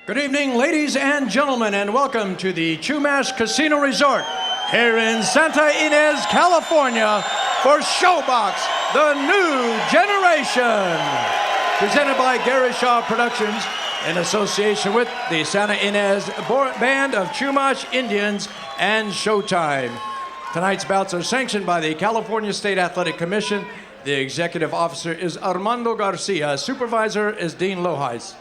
Good evening, ladies and gentlemen, and welcome to the Chumash Casino Resort here in Santa Ynez, California for Showbox, the new generation. Presented by Гэри Shou Productions in association with the Santa Ynez Band of Chumash Indians and Showtime. Tonight's bouts are sanctioned by the California State Athletic Commission. The executive officer is Armando Garcia. Supervisor is Dean Lohais.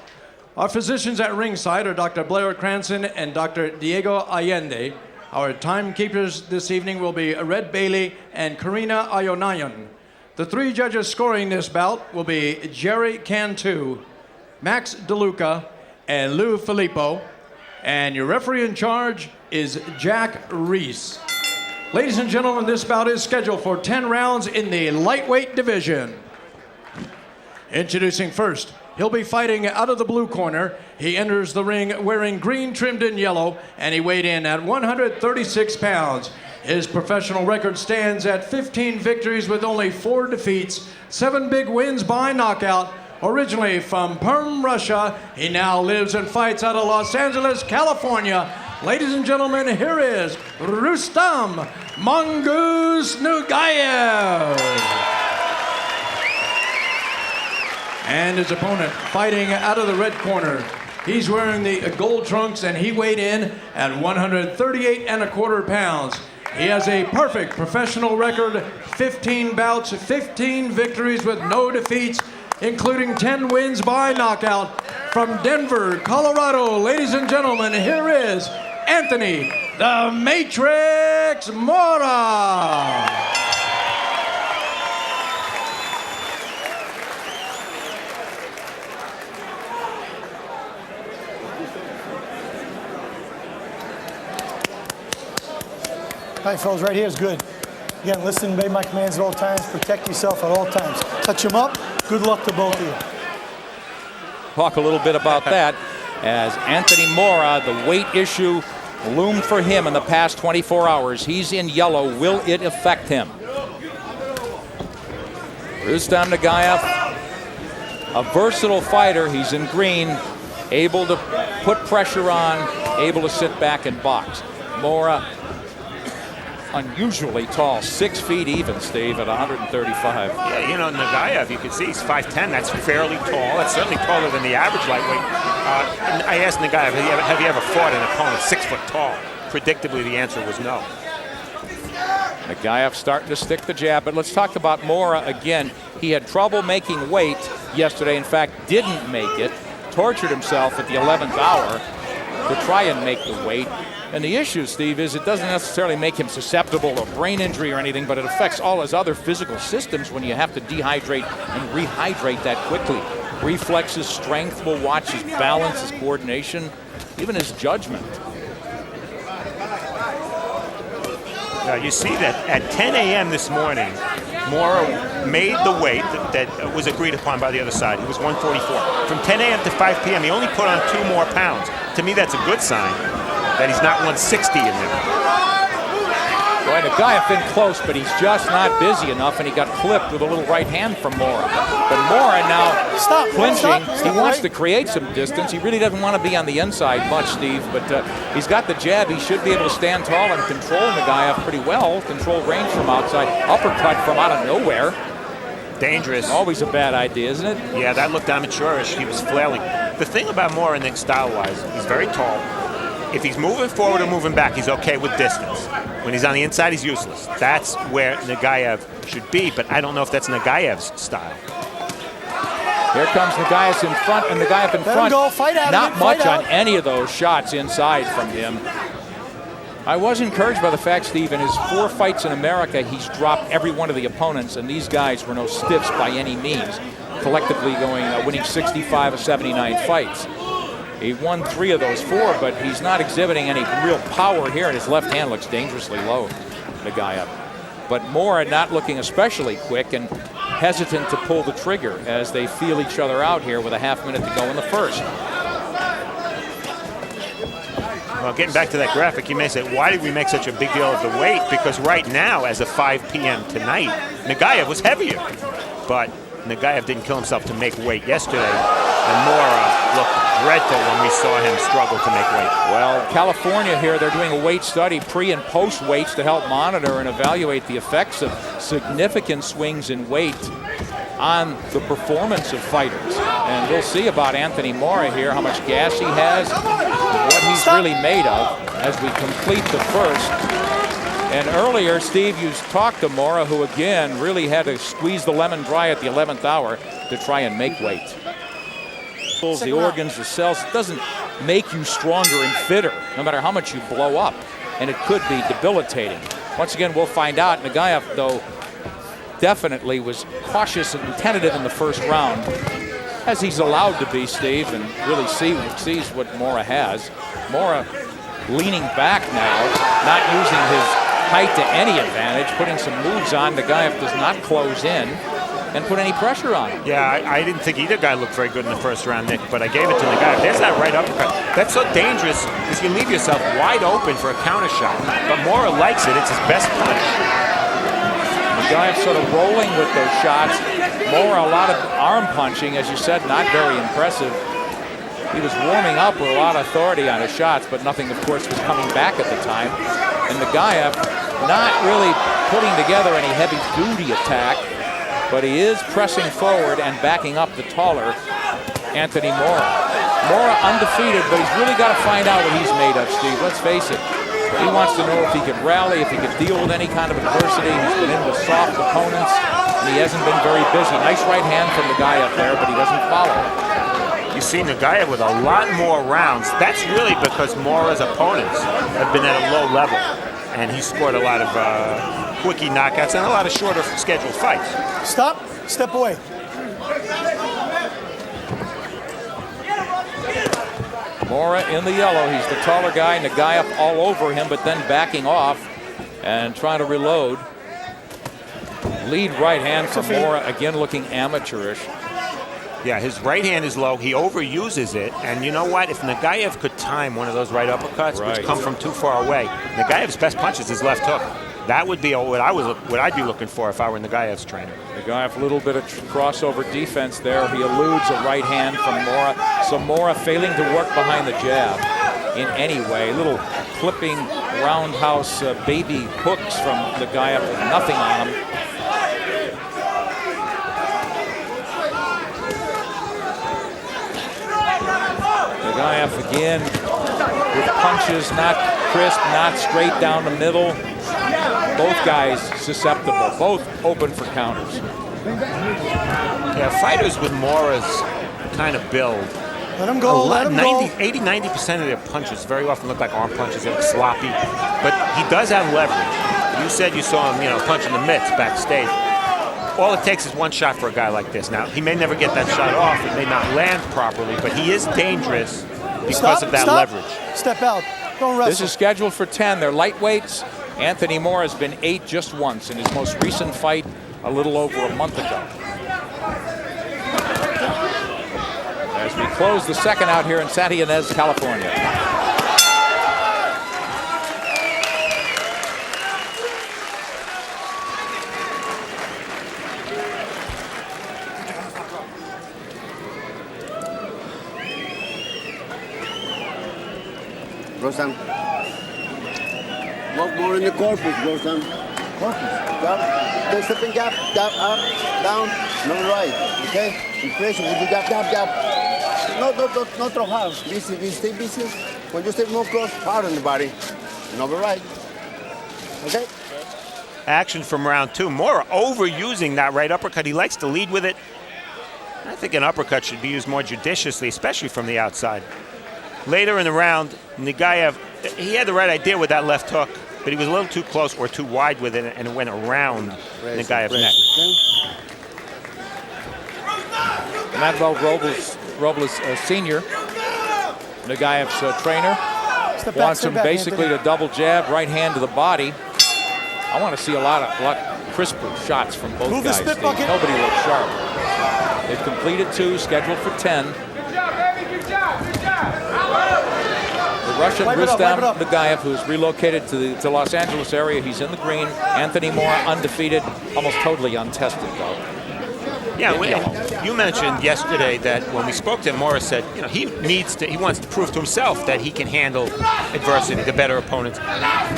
Our physicians at ringside are Dr. Blair Cranston and Dr. Diego Allende. Our timekeepers this evening will be Red Bailey and Karina Ayonayan. The three judges scoring this bout will be Jerry Cantu, Max DeLuca, and Lou Filippo. And your referee in charge is Jack Reese. Ladies and gentlemen, this bout is scheduled for 10 rounds in the lightweight division. Introducing first, he'll be fighting out of the blue corner. He enters the ring wearing green trimmed in yellow, and he weighed in at 136 pounds. His professional record stands at 15 victories with only 4 defeats, 7 big wins by knockout. Originally from Perm, Russia, he now lives and fights out of Los Angeles, California. Ladies and gentlemen, here is Rustam Nugaev. And his opponent fighting out of the red corner. He's wearing the gold trunks and he weighed in at 138¼ pounds. He has a perfect professional record, 15 bouts, 15 victories with no defeats, including 10 wins by knockout. From Denver, Colorado, ladies and gentlemen, here is Энтони "The Matrix" Mora. All right, fellas, right here is good. Again, listen, obey my commands at all times. Protect yourself at all times. Touch him up. Good luck to both of you. Talk a little bit about that as Энтони Mora, the weight issue loomed for him in the past 24 hours. He's in yellow. Will it affect him? Rustam Nugaev, a versatile fighter. He's in green, able to put pressure on, able to sit back and box. Mora, unusually tall, 6 feet even, Steve, at 135. Yeah, you know, Nugaev, you can see he's 5'10". That's fairly tall. That's certainly taller than the average lightweight. I asked Nugaev, have you ever fought an opponent 6 foot tall? Predictably, the answer was no. Nugaev starting to stick the jab, but let's talk about Mora again. He had trouble making weight yesterday. In fact, didn't make it. Tortured himself at the 11th hour to try and make the weight. And the issue, Steve, is it doesn't necessarily make him susceptible to brain injury or anything, but it affects all his other physical systems when you have to dehydrate and rehydrate that quickly. Reflexes, strength, will watch his balance, his coordination, even his judgment. Now you see that at 10 a.m. this morning, Mora made the weight that was agreed upon by the other side. He was 144. From 10 a.m. to 5 p.m., he only put on 2 more pounds. To me, that's a good sign that he's not 160 in there. Boy, Nugaev been close, but he's just not busy enough, and he got clipped with a little right hand from Mora. But Mora now clinching. He wants to create some distance. He really doesn't want to be on the inside much, Steve, but he's got the jab. He should be able to stand tall and control Nugaev pretty well, control range from outside, uppercut from out of nowhere. Dangerous. Always a bad idea, isn't it? Yeah, that looked amateurish. He was flailing. The thing about Mora, Nick, style-wise, he's very tall. If he's moving forward or moving back, he's okay with distance. When he's on the inside, he's useless. That's where Nugaev should be, but I don't know if that's Nugaev's style. Here comes Nugaev in front, and Nugaev in front. Go, fight out Not much on any of those shots inside from him. I was encouraged by the fact, Steve, in his 4 fights in America, he's dropped every one of the opponents, and these guys were no stiffs by any means. Collectively winning 65 of 79 fights. He won 3 of those 4, but he's not exhibiting any real power here, and his left hand looks dangerously low, Nugaev. But Mora not looking especially quick and hesitant to pull the trigger as they feel each other out here with a half minute to go in the first. Well, getting back to that graphic, you may say, why did we make such a big deal of the weight? Because right now, as of 5 p.m. tonight, Nugaev was heavier. But Nugaev didn't kill himself to make weight yesterday. And Mora looked dreadful when we saw him struggle to make weight. Well, California here, they're doing a weight study, pre and post weights, to help monitor and evaluate the effects of significant swings in weight on the performance of fighters. And we'll see about Энтони Мора here, how much gas he has, what he's really made of as we complete the first. And earlier, Steve, you talked to Mora, who again really had to squeeze the lemon dry at the 11th hour to try and make weight. The organs, the cells, it doesn't make you stronger and fitter, no matter how much you blow up. And it could be debilitating. Once again, we'll find out. Nugaev, though, definitely was cautious and tentative in the first round, as he's allowed to be, Steve, and really sees what Mora has. Mora leaning back now, not using his height to any advantage, putting some moves on. Nugaev does not close in and put any pressure on him. Yeah, I didn't think either guy looked very good in the first round, Nick, but I gave it to Nugaev. There's that right uppercut. That's so dangerous because you leave yourself wide open for a counter shot. But Mora likes it. It's his best punch. Nugaev sort of rolling with those shots. Mora, a lot of arm punching, as you said, not very impressive. He was warming up with a lot of authority on his shots, but nothing, of course, was coming back at the time. And Nugaev not really putting together any heavy-duty attack, but he is pressing forward and backing up the taller Энтони Мора. Mora undefeated, but he's really got to find out what he's made of, Steve. Let's face it. He wants to know if he could rally, if he could deal with any kind of adversity. He's been in with soft opponents, and he hasn't been very busy. Nice right hand from Nugaev there, but he doesn't follow. You see Nugaev with a lot more rounds. That's really because Mora's opponents have been at a low level, and he scored a lot of quickie knockouts and a lot of shorter scheduled fights. Stop. Step away. Mora in the yellow. He's the taller guy. Nugaev all over him, but then backing off and trying to reload. Lead right hand from Mora, again looking amateurish. Yeah, his right hand is low. He overuses it. And you know what? If Nugaev could time one of those right uppercuts, which come from too far away, Nugaev's best punch is his left hook. That would be what I'd be looking for if I were Nugaev's trainer. Nugaev, a little bit of crossover defense there. He eludes a right hand from Mora. So Mora failing to work behind the jab in any way. Little clipping roundhouse baby hooks from Nugaev with nothing on him. Nugaev again with punches, not crisp, not straight down the middle. Both guys susceptible, both open for counters. Yeah, fighters with Mora's kind of build, Let him go, let him go. 80-90% of their punches very often look like arm punches. They look sloppy, but he does have leverage. You said you saw him, punching the mitts backstage. All it takes is one shot for a guy like this. Now, he may never get that shot off. It may not land properly, but he is dangerous because of that leverage. Step out. Don't wrestle. This is scheduled for 10. They're lightweights. Энтони Мора has been 8 just once in his most recent fight a little over a month ago. As we close the second out here in Santa Ynez, California. Rustam, walk more in the corpus, Rustam. Corpus. Jab, take stepping jab, jab, up, down, no right, okay? Impression with the jab, jab, jab. No throw hard. Busy, stay busy. When you step more close, hard on the body. And over right. Okay? Action from round 2. Mora overusing that right uppercut. He likes to lead with it. I think an uppercut should be used more judiciously, especially from the outside. Later in the round, Nugaev, he had the right idea with that left hook, but he was a little too close or too wide with it, and it went around Nugaev's neck. Manuel Robles Sr., Nugaev's trainer, wants him basically to double jab, right hand to the body. I want to see a lot crisper shots from both guys, Steve. Nobody looks sharp. They've completed 2, scheduled for 10. The Russian Rustam Nugaev, who's relocated to the Los Angeles area, he's in the green. Энтони Мора undefeated, almost totally untested though. Yeah, you mentioned yesterday that when we spoke to him, Mora said, he wants to prove to himself that he can handle adversity, the better opponents.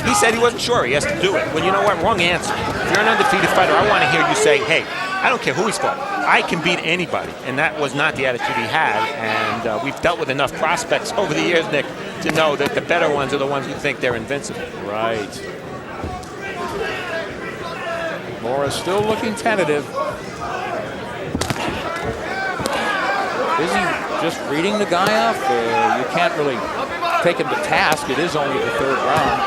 He said he wasn't sure, he has to do it. Well, you know what, wrong answer. If you're an undefeated fighter, I want to hear you say, hey, I don't care who he's fought, I can beat anybody. And that was not the attitude he had. And we've dealt with enough prospects over the years, Nick, to know that the better ones are the ones who think they're invincible. Right. Mora still looking tentative. Is he just reading the guy off? You can't really take him to task. It is only the third round.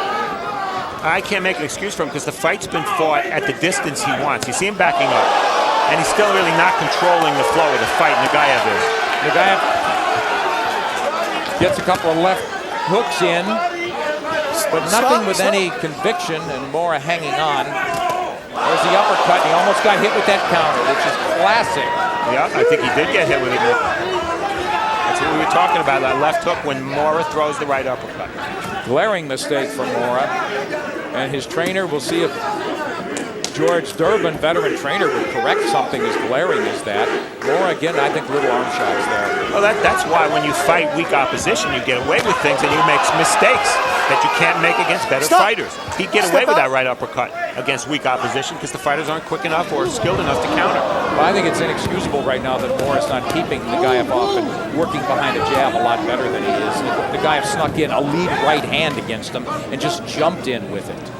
I can't make an excuse for him because the fight's been fought at the distance he wants. You see him backing up, and he's still really not controlling the flow of the fight. Nugaev is. Nugaev gets a couple of left hooks in, but nothing with any conviction, and Mora hanging on. There's the uppercut, and he almost got hit with that counter, which is classic. Yeah, I think he did get hit with it. That's what we were talking about, that left hook when Mora throws the right uppercut. Glaring mistake from Mora. And his trainer, we'll see if George Durbin, veteran trainer, would correct something as glaring as that. Mora, again, I think little arm shots there. Well, that's why when you fight weak opposition, you get away with things and you make mistakes that you can't make against better fighters. He'd get away with that right uppercut against weak opposition because the fighters aren't quick enough or skilled enough to counter. Well, I think it's inexcusable right now that Mora's not keeping Nugaev off and working behind a jab a lot better than he is. Nugaev snuck in a lead right hand against him and just jumped in with it.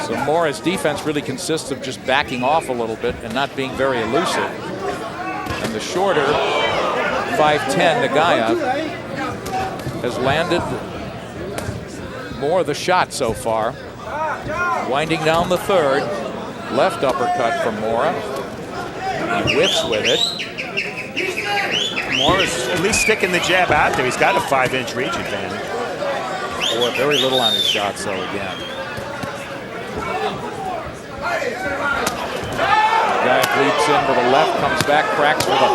So Mora's defense really consists of just backing off a little bit and not being very elusive. And the shorter 5'10" Nugaev has landed more of the shot so far. Winding down the third. Left uppercut from Mora. He whiffs with it. Mora's at least sticking the jab out there. He's got a 5-inch reach advantage. Boy, very little on his shots, though, again. Nugaev leaps in with a left, comes back, cracks with a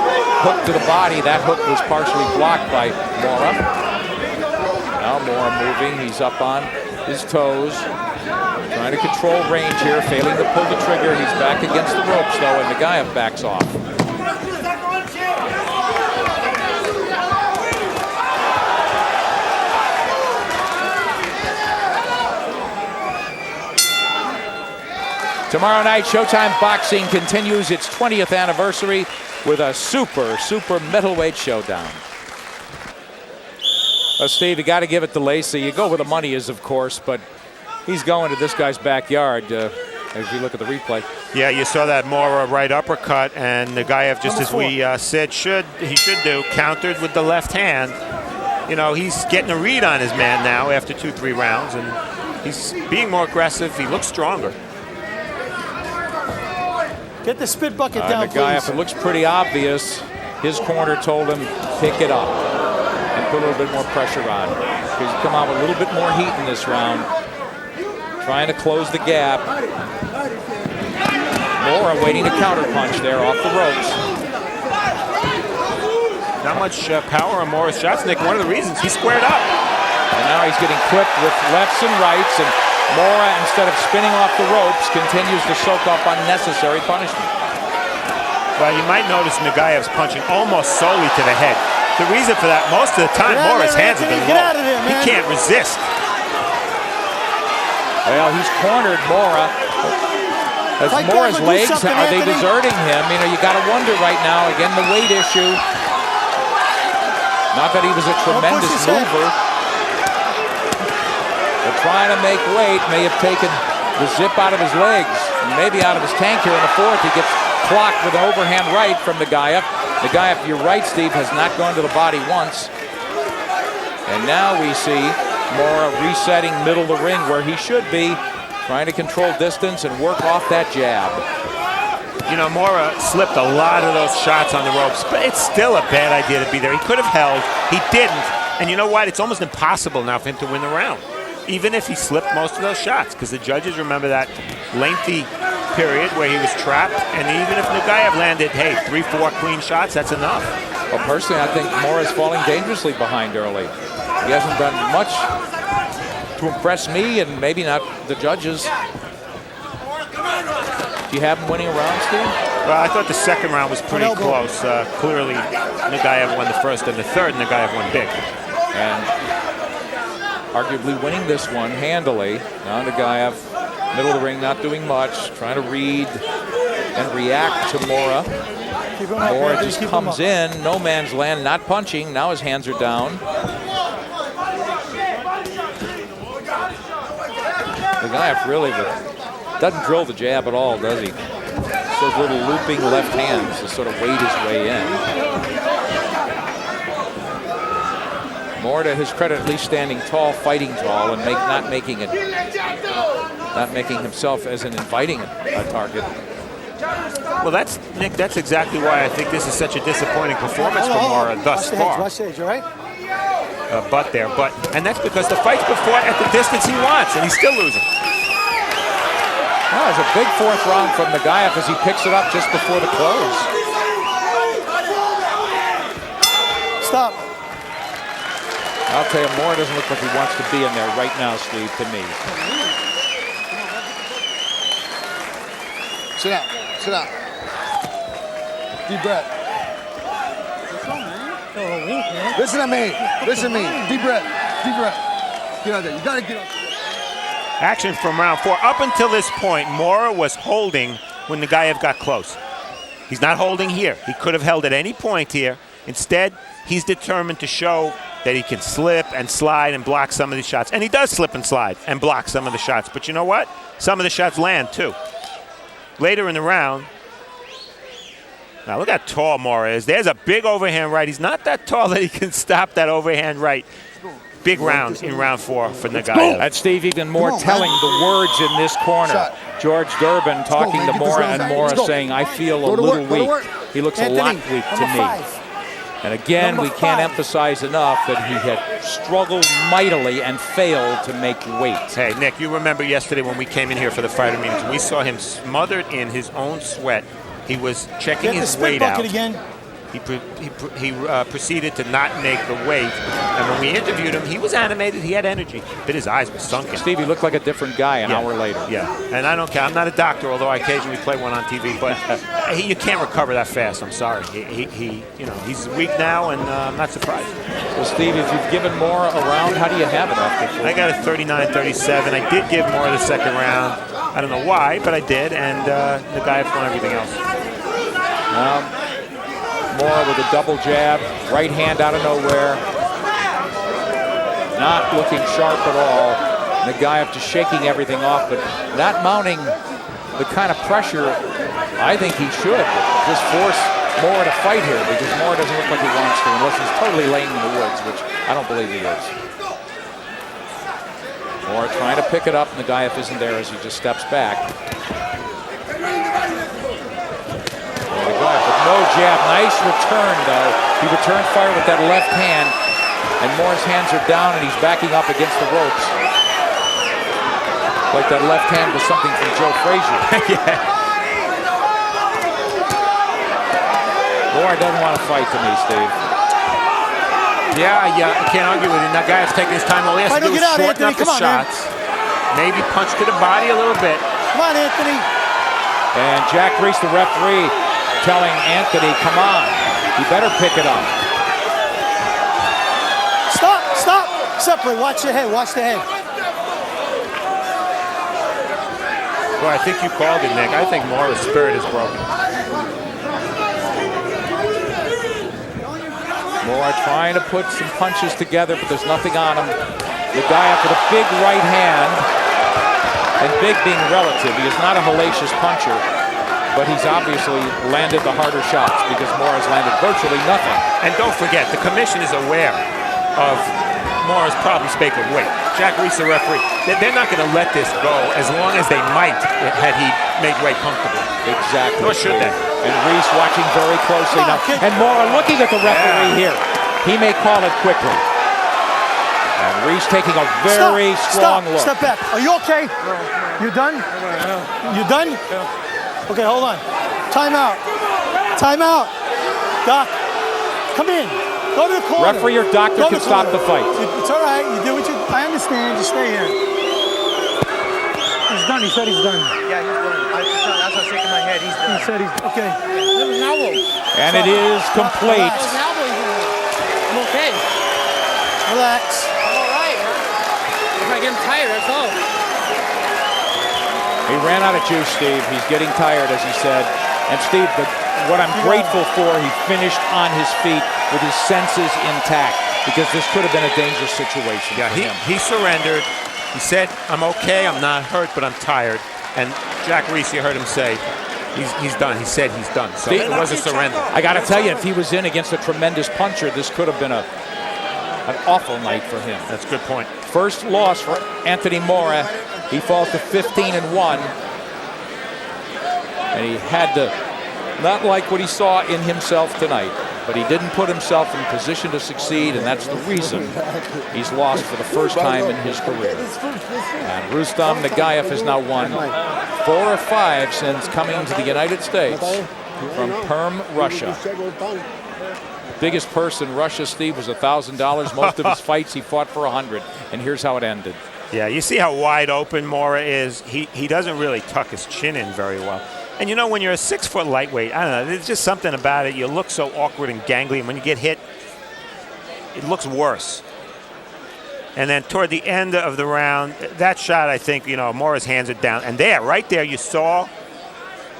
hook to the body. That hook was partially blocked by Mora. Now Mora moving, he's up on his toes. Trying to control range here, failing to pull the trigger. He's back against the ropes, though, and Nugaev backs off. Tomorrow night, Showtime Boxing continues its 20th anniversary with a super middleweight showdown. Steve, you got to give it to Lacey. You go where the money is, of course, but he's going to this guy's backyard as you look at the replay. Yeah, you saw that Mora right uppercut, and Nugaev, just as we said he should do, countered with the left hand. He's getting a read on his man now after 2-3 rounds, and he's being more aggressive. He looks stronger. Get the spit bucket down, Nugaev, please. it looks pretty obvious. His corner told him, pick it up and put a little bit more pressure on. He's come out with a little bit more heat in this round. Trying to close the gap. Mora waiting to counterpunch there off the ropes. Not much power on Mora's shots, Nick. One of the reasons he squared up. And now he's getting clipped with lefts and rights, and Mora, instead of spinning off the ropes, continues to soak up unnecessary punishment. Well, you might notice Nugaev's punching almost solely to the head. The reason for that, most of the time, Mora's hands have been low. He can't resist. Well, he's cornered Mora. As Mora's legs, are they deserting him? You got to wonder right now. Again, the weight issue. Not that he was a tremendous mover. But trying to make weight may have taken the zip out of his legs. And maybe out of his tank here in the fourth. He gets clocked with an overhand right from Nugaev. Nugaev, you're right, Steve, has not gone to the body once. And now we see Mora resetting middle of the ring where he should be, trying to control distance and work off that jab. Mora slipped a lot of those shots on the ropes, but it's still a bad idea to be there. He could have held. He didn't. And you know what? It's almost impossible now for him to win the round, even if he slipped most of those shots, because the judges remember that lengthy period where he was trapped, and even if Nugaev landed, 3-4 clean shots, that's enough. Well, personally, I think Mora's falling dangerously behind early. He hasn't done much to impress me, and maybe not the judges. Do you have him winning a round, Steve? Well, I thought the second round was pretty close. Clearly, Nugaev won the first and the third, and Nugaev won big. And arguably winning this one handily. Now Nugaev, middle of the ring, not doing much, trying to read and react to Mora. Mora just comes in, no man's land, not punching. Now his hands are down. Nugaev really doesn't drill the jab at all, does he? Those little looping left hands to sort of wade his way in. Mora, to his credit, at least standing tall, fighting tall, and not making himself as an inviting a target. Well, Nick, that's exactly why I think this is such a disappointing performance for Mora thus far. Watch the edge, all right? And that's because the fight's been fought at the distance he wants, and he's still losing. Well, it's a big fourth round from Nugaev as he picks it up just before the close. Stop. I'll tell you, Mora doesn't look like he wants to be in there right now, Steve, to me. Sit down. Sit down. Deep breath. Listen to me. Listen to me. Deep breath. Deep breath. Get out there. You gotta get out there. Action from round 4. Up until this point, Mora was holding when Nugaev got close. He's not holding here. He could have held at any point here. Instead, he's determined to show that he can slip and slide and block some of these shots. And he does slip and slide and block some of the shots. But you know what? Some of the shots land, too. Later in the round, now look how tall Mora is. There's a big overhand right. He's not that tall that he can stop that overhand right. Big round in round 4 for Nugaev. That's Steve even more telling the words in this corner. George Durbin talking to Mora, and Mora saying, I feel a little weak. He looks a lot weak to me. And again, we can't emphasize enough that he had struggled mightily and failed to make weight. Hey, Nick, you remember yesterday when we came in here for the fighter meetings, we saw him smothered in his own sweat. He was checking his weight out. He proceeded to not make the weight. And when we interviewed him, he was animated. He had energy. But his eyes were sunken. Steve, he looked like a different guy an hour later. Yeah, and I don't care. I'm not a doctor, although I occasionally play one on TV. But you can't recover that fast. I'm sorry. He's weak now, and I'm not surprised. So, Steve, if you've given Mora a round, how do you have it after 4? I got a 39-37. I did give Mora the second round. I don't know why, but I did. And the guy won everything else. Mora with a double jab, right hand out of nowhere. Not looking sharp at all. Nugaev just shaking everything off, but not mounting the kind of pressure I think he should. Just force Mora to fight here, because Mora doesn't look like he wants to, unless he's totally laying in the woods, which I don't believe he is. Mora trying to pick it up. Nugaev isn't there as he just steps back. With no jab. Nice return, though. He returned fire with that left hand, and Mora's hands are down, and he's backing up against the ropes. Like that left hand was something from Joe Frazier. Yeah. Mora doesn't want to fight to me, Steve. Yeah, I can't argue with you. Nugaev's taking his time. All he has to do is shorten up the shots. Maybe punch to the body a little bit. Come on, Anthony. And Jack Reese, the referee, telling Anthony, come on, you better pick it up. Stop. Separate, watch the head, watch the head. Well, I think you called it, Nick. I think Mora's spirit is broken. Mora trying to put some punches together, but there's nothing on him. The guy up with a big right hand, and big being relative. He is not a hellacious puncher, but he's obviously landed the harder shots because Mora's landed virtually nothing. And don't forget, the commission is aware of Mora's problems with weight. Jack Reese, the referee, they're not going to let this go as long as they might had he made weight comfortable. Exactly. Nor should they. And Reese watching very closely now. And Mora looking at the referee here. He may call it quickly. And Reese taking a very strong look. Step back. Are you okay? You done? You done? Okay, hold on. Time out. Time out. Doc, come in. Go to the corner. Referee or doctor can stop the fight. It's all right. You do what you... I understand. Just stay here. He's done. He said he's done. Yeah, he's done. I As I'm shaking my head, he's done. He said he's okay. And it is complete. I'm okay. Relax. I'm all right. If I get tired, that's all. He ran out of juice, Steve. He's getting tired, as he said. And Steve, what I'm grateful for, he finished on his feet with his senses intact, because this could have been a dangerous situation for him. He surrendered. He said, I'm okay, I'm not hurt, but I'm tired. And Jack Reese, you heard him say, he's done. He said he's done. So it was a surrender. I got to tell you, if he was in against a tremendous puncher, this could have been an awful night for him. That's a good point. First loss for Энтони Мора. He falls to 15-1. And he had to not like what he saw in himself tonight, but he didn't put himself in position to succeed, and that's the reason he's lost for the first time in his career. And Rustam Nugaev has now won 4 or 5 since coming to the United States from Perm, Russia. Biggest purse in Russia, Steve, was $1,000. Most of his fights he fought for 100, and here's how it ended. Yeah, you see how wide open Mora is? He doesn't really tuck his chin in very well. And you know, when you're a 6-foot lightweight, I don't know, there's just something about it. You look so awkward and gangly, and when you get hit, it looks worse. And then toward the end of the round, that shot, I think, you know, Mora's hands are down. And there, right there, you saw,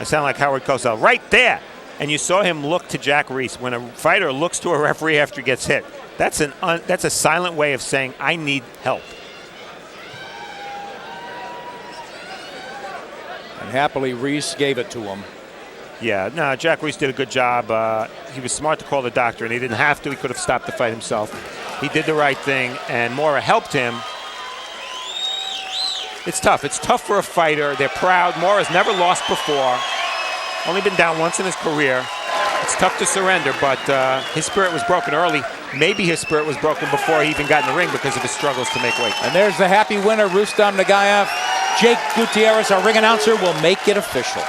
I sound like Howard Cosell, right there. And you saw him look to Jack Reese. When a fighter looks to a referee after he gets hit, that's a silent way of saying, I need help. And happily, Reese gave it to him. Yeah, no, Jack Reese did a good job. He was smart to call the doctor, and he didn't have to. He could have stopped the fight himself. He did the right thing, and Mora helped him. It's tough. It's tough for a fighter. They're proud. Mora's never lost before. Only been down once in his career. It's tough to surrender, but his spirit was broken early. Maybe his spirit was broken before he even got in the ring because of his struggles to make weight. And there's the happy winner, Rustam Nugaev. Jake Gutierrez, our ring announcer, will make it official.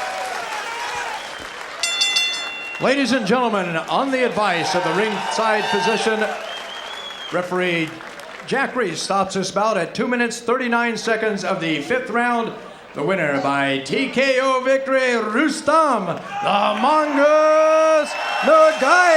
Ladies and gentlemen, on the advice of the ringside physician, referee Jack Reese stops this bout at 2 minutes, 39 seconds of the 5th round. The winner by TKO victory, Rustam the Mongoose Nugaev.